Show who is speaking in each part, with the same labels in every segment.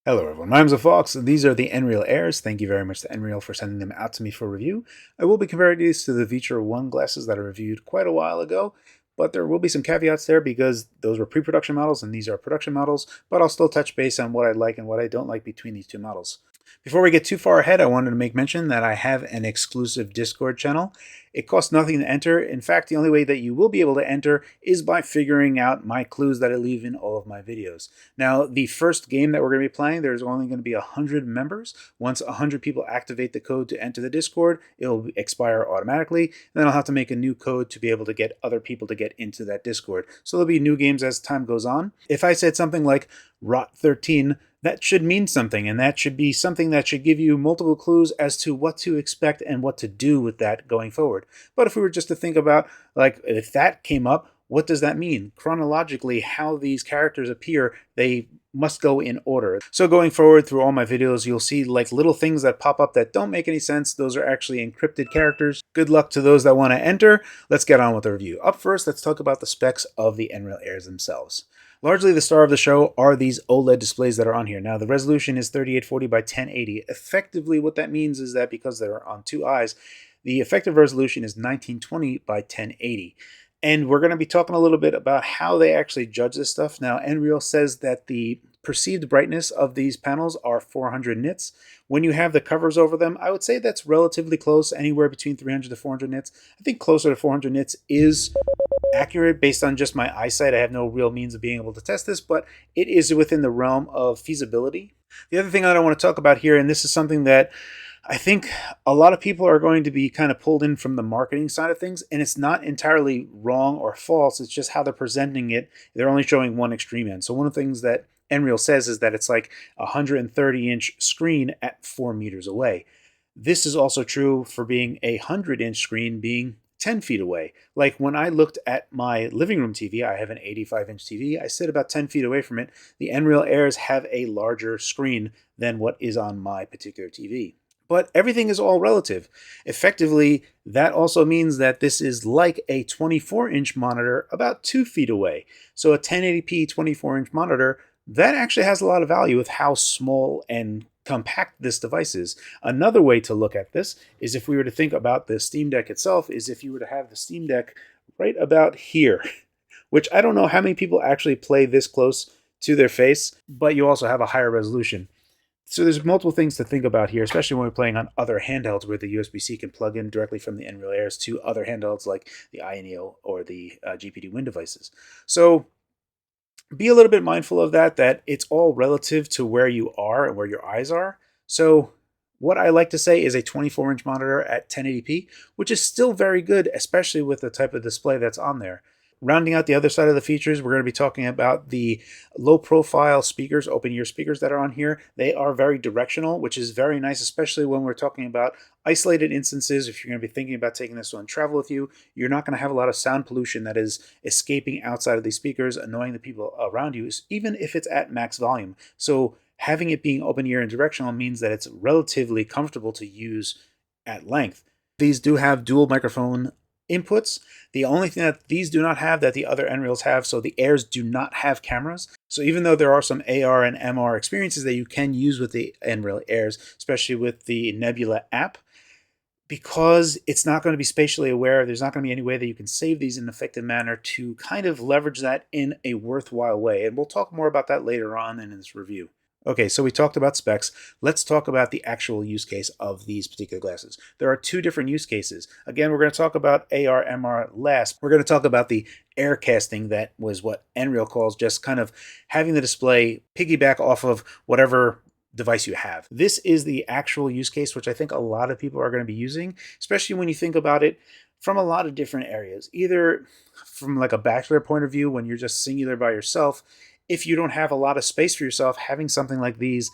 Speaker 1: Hello everyone, my name is Phawx, and these are the Nreal Airs. Thank you very much to Nreal for sending them out to me for review. I will be comparing these to the Viture 1 glasses that I reviewed quite a while ago, but there will be some caveats there because those were pre-production models and these are production models, but I'll still touch base on what I like and what I don't like between these two models. Before we get too far ahead, I wanted to make mention that I have an exclusive Discord channel. It costs nothing to enter. In fact, the only way that you will be able to enter is by figuring out my clues that I leave in all of my videos. Now, the first game that we're going to be playing, there's only going to be 100 members. Once 100 people activate the code to enter the Discord, it'll expire automatically. Then I'll have to make a new code to be able to get other people to get into that Discord. So there'll be new games as time goes on. If I said something like Rot 13, that should mean something, and that should be something that should give you multiple clues as to what to expect and what to do with that going forward. But if we were just to think about, like, if that came up, what does that mean? Chronologically, how these characters appear, they must go in order. So going forward through all my videos, you'll see like little things that pop up that don't make any sense. Those are actually encrypted characters. Good luck to those that want to enter. Let's get on with the review. Up first, let's talk about the specs of the Nreal Airs themselves. Largely the star of the show are these OLED displays that are on here. Now the resolution is 3840 by 1080. Effectively what that means is that because they're on two eyes, the effective resolution is 1920 by 1080. And we're going to be talking a little bit about how they actually judge this stuff. Now Nreal says that the perceived brightness of these panels are 400 nits. When you have the covers over them, I would say that's relatively close, anywhere between 300 to 400 nits. I think closer to 400 nits is accurate based on just my eyesight. I have no real means of being able to test this, but it is within the realm of feasibility. The other thing that I want to talk about here, and this is something that I think a lot of people are going to be kind of pulled in from the marketing side of things, and it's not entirely wrong or false. It's just how they're presenting it. They're only showing one extreme end. So one of the things that Nreal says is that it's like a 130-inch screen at 4 meters away. This is also true for being a 100-inch screen being 10 feet away. Like when I looked at my living room TV, I have an 85-inch TV. I sit about 10 feet away from it. The Nreal Airs have a larger screen than what is on my particular TV. But everything is all relative. Effectively, that also means that this is like a 24-inch monitor about 2 feet away. So a 1080p 24-inch monitor, that actually has a lot of value with how small and compact this device is. Another way to look at this is if we were to think about the Steam Deck itself, is if you were to have the Steam Deck right about here, which I don't know how many people actually play this close to their face, but you also have a higher resolution. So there's multiple things to think about here, especially when we're playing on other handhelds where the USB-C can plug in directly from the Nreal Airs to other handhelds like the iNeo or the GPD Win devices. So be a little bit mindful of that it's all relative to where you are and where your eyes are. So what I like to say is a 24-inch monitor at 1080p, which is still very good, especially with the type of display that's on there. Rounding out the other side of the features, we're going to be talking about the low-profile speakers, open-ear speakers that are on here. They are very directional, which is very nice, especially when we're talking about isolated instances. If you're going to be thinking about taking this on travel with you, you're not going to have a lot of sound pollution that is escaping outside of these speakers, annoying the people around you, even if it's at max volume. So having it being open-ear and directional means that it's relatively comfortable to use at length. These do have dual microphone inputs. The only thing that these do not have that the other Nreals have, so the Airs do not have cameras. So even though there are some AR and MR experiences that you can use with the Nreal Airs, especially with the Nebula app, because it's not going to be spatially aware, there's not going to be any way that you can save these in an effective manner to kind of leverage that in a worthwhile way. And we'll talk more about that later on in this review. Okay, so we talked about specs. Let's talk about the actual use case of these particular glasses. There are two different use cases. Again, we're going to talk about AR, MR last. We're going to talk about the air casting, that was what Nreal calls just kind of having the display piggyback off of whatever device you have. This is the actual use case, which I think a lot of people are going to be using, especially when you think about it from a lot of different areas. Either from like a bachelor point of view, when you're just singular by yourself. If you don't have a lot of space for yourself, having something like these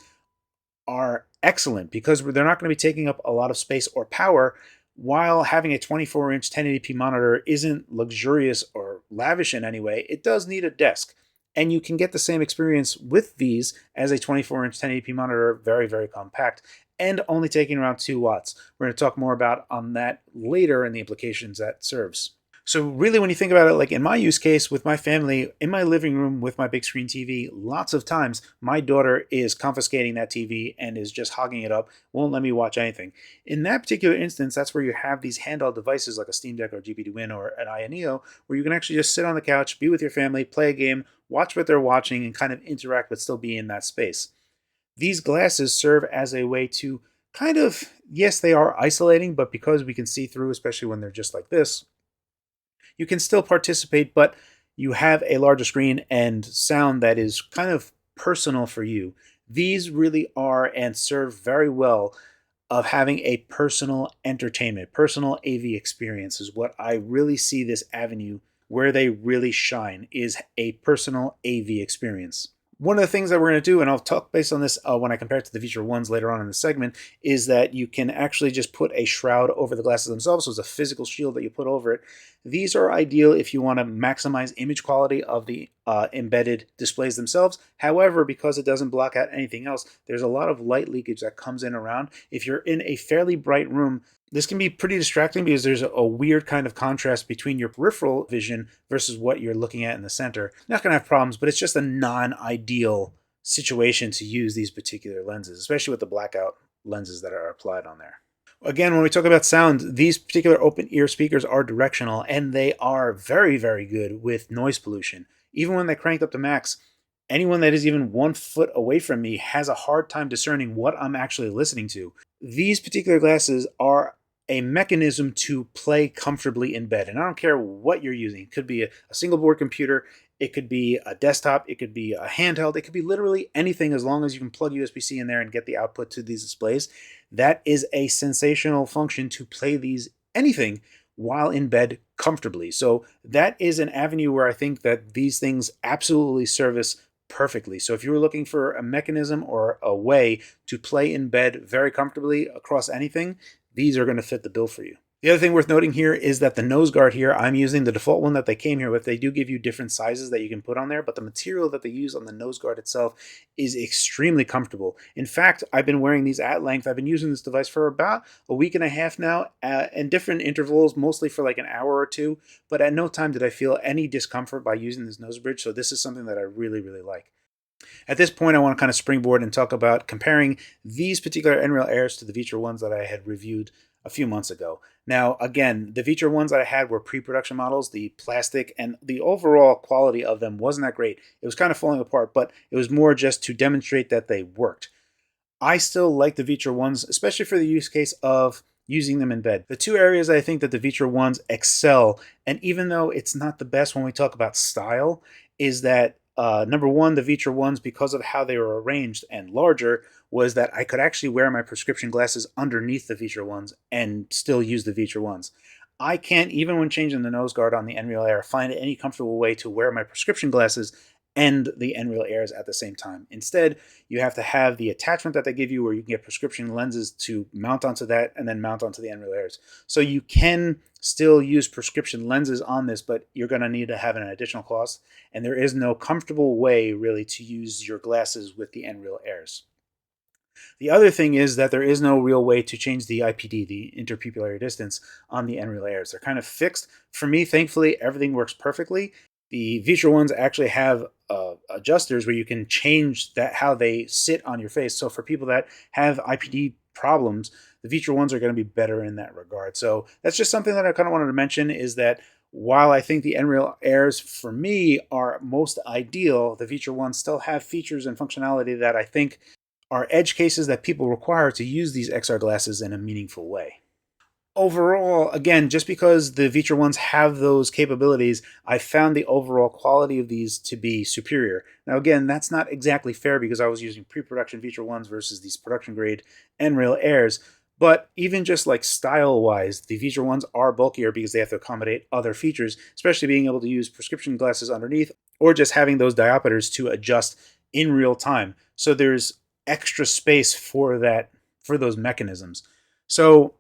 Speaker 1: are excellent because they're not going to be taking up a lot of space or power, while having a 24-inch 1080p monitor isn't luxurious or lavish in any way. It does need a desk. And you can get the same experience with these as a 24-inch 1080p monitor, very, very compact, and only taking around 2 watts. We're going to talk more about on that later and the implications that serves. So really, when you think about it, like in my use case with my family, in my living room with my big screen TV, lots of times my daughter is confiscating that TV and is just hogging it up, won't let me watch anything. In that particular instance, that's where you have these handheld devices like a Steam Deck or GPD Win or an INEO, where you can actually just sit on the couch, be with your family, play a game, watch what they're watching, and kind of interact but still be in that space. These glasses serve as a way to kind of, yes, they are isolating, but because we can see through, especially when they're just like this, you can still participate, but you have a larger screen and sound that is kind of personal for you. These really are and serve very well of having a personal entertainment, personal AV experience is what I really see this avenue where they really shine is a personal AV experience. One of the things that we're going to do, and I'll talk based on this when I compare it to the Viture ones later on in the segment, is that you can actually just put a shroud over the glasses themselves. So it's a physical shield that you put over it. These are ideal if you want to maximize image quality of the embedded displays themselves. However, because it doesn't block out anything else, there's a lot of light leakage that comes in around. If you're in a fairly bright room, this can be pretty distracting because there's a weird kind of contrast between your peripheral vision versus what you're looking at in the center. Not going to have problems, but it's just a non-ideal situation to use these particular lenses, especially with the blackout lenses that are applied on there. Again, when we talk about sound, these particular open ear speakers are directional and they are very, very good with noise pollution. Even when they cranked up to max, anyone that is even 1 foot away from me has a hard time discerning what I'm actually listening to. These particular glasses are a mechanism to play comfortably in bed. And I don't care what you're using. It could be a single board computer, it could be a desktop, it could be a handheld, it could be literally anything as long as you can plug USB-C in there and get the output to these displays. That is a sensational function to play these anything while in bed comfortably. So that is an avenue where I think that these things absolutely service perfectly. So if you were looking for a mechanism or a way to play in bed very comfortably across anything, these are going to fit the bill for you. The other thing worth noting here is that the nose guard here, I'm using the default one that they came here with. They do give you different sizes that you can put on there, but the material that they use on the nose guard itself is extremely comfortable. In fact, I've been wearing these at length. I've been using this device for about a week and a half now, in different intervals, mostly for like an hour or two, but at no time did I feel any discomfort by using this nose bridge, so this is something that I really, really like. At this point, I want to kind of springboard and talk about comparing these particular Nreal Airs to the Viture ones that I had reviewed a few months ago. Now, again, the Viture ones that I had were pre-production models. The plastic and the overall quality of them wasn't that great. It was kind of falling apart, but it was more just to demonstrate that they worked. I still like the Viture ones, especially for the use case of using them in bed. The two areas I think that the Viture ones excel, and even though it's not the best when we talk about style, is that number one, the Viture ones, because of how they were arranged and larger, was that I could actually wear my prescription glasses underneath the Viture ones and still use the Viture ones. I can't, even when changing the nose guard on the Nreal Air, find any comfortable way to wear my prescription glasses and the Nreal Airs at the same time. Instead, you have to have the attachment that they give you where you can get prescription lenses to mount onto that and then mount onto the Nreal Airs. So you can still use prescription lenses on this, but you're going to need to have an additional cost, and there is no comfortable way really to use your glasses with the Nreal Airs. The other thing is that there is no real way to change the IPD, the interpupillary distance, on the Nreal Airs. They're kind of fixed. For me, thankfully, everything works perfectly. The Viture ones actually have adjusters where you can change that how they sit on your face. So for people that have IPD problems, the Viture ones are going to be better in that regard. So that's just something that I kind of wanted to mention, is that while I think the Nreal Airs for me are most ideal, the Viture ones still have features and functionality that I think are edge cases that people require to use these XR glasses in a meaningful way. Overall, again, just because the Viture ones have those capabilities, I found the overall quality of these to be superior. Now, again, that's not exactly fair because I was using pre-production Viture ones versus these production grade Nreal Airs. But even just like style-wise, the Viture ones are bulkier because they have to accommodate other features, especially being able to use prescription glasses underneath or just having those diopters to adjust in real time. So there's extra space for that, for those mechanisms. So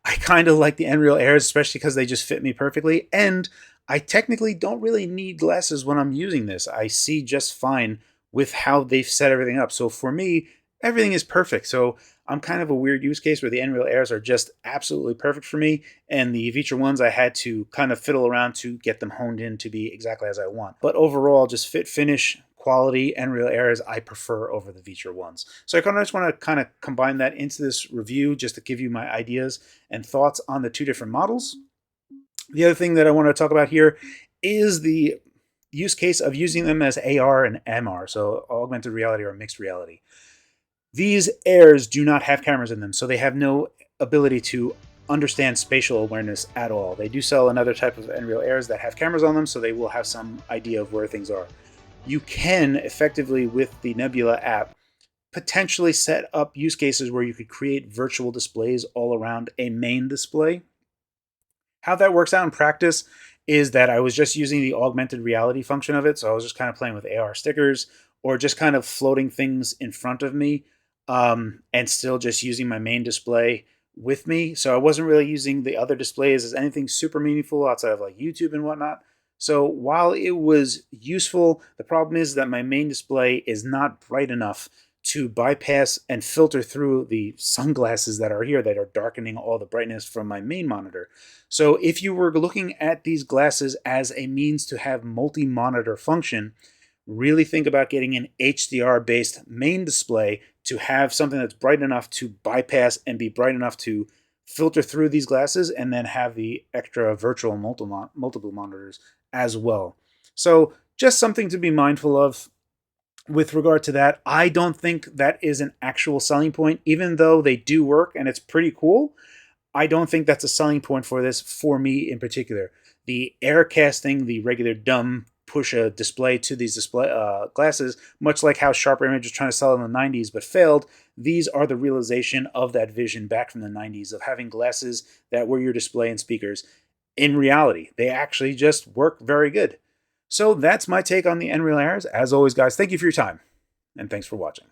Speaker 1: I kind of like the Nreal Airs, especially because they just fit me perfectly. And I technically don't really need glasses when I'm using this. I see just fine with how they've set everything up. So for me, everything is perfect. So I'm kind of a weird use case where the Nreal Airs are just absolutely perfect for me, and the Viture ones I had to kind of fiddle around to get them honed in to be exactly as I want. But overall, just fit, finish, quality, Nreal Airs I prefer over the Viture ones. So I kind of just want to kind of combine that into this review just to give you my ideas and thoughts on the two different models. The other thing that I want to talk about here is the use case of using them as AR and MR, so augmented reality or mixed reality. These airs do not have cameras in them, so they have no ability to understand spatial awareness at all. They do sell another type of Nreal airs that have cameras on them, so they will have some idea of where things are. You can effectively, with the Nebula app, potentially set up use cases where you could create virtual displays all around a main display. How that works out in practice is that I was just using the augmented reality function of it. So I was just kind of playing with AR stickers or just kind of floating things in front of me, and still just using my main display with me. So I wasn't really using the other displays as anything super meaningful outside of like YouTube and whatnot. So while it was useful, the problem is that my main display is not bright enough to bypass and filter through the sunglasses that are here that are darkening all the brightness from my main monitor. So if you were looking at these glasses as a means to have multi-monitor function, really think about getting an HDR-based main display to have something that's bright enough to bypass and be bright enough to filter through these glasses, and then have the extra virtual multiple monitors as well. So just something to be mindful of with regard to that. I don't think that is an actual selling point, even though they do work and it's pretty cool. I don't think that's a selling point for this, for me in particular. The air casting, the regular dumb push a display to these display glasses, much like how Sharper Image was trying to sell in the 90s but failed, these are the realization of that vision back from the 90s of having glasses that were your display and speakers. In reality, they actually just work very good. So that's my take on the Nreal Airs. As always, guys, thank you for your time, and thanks for watching.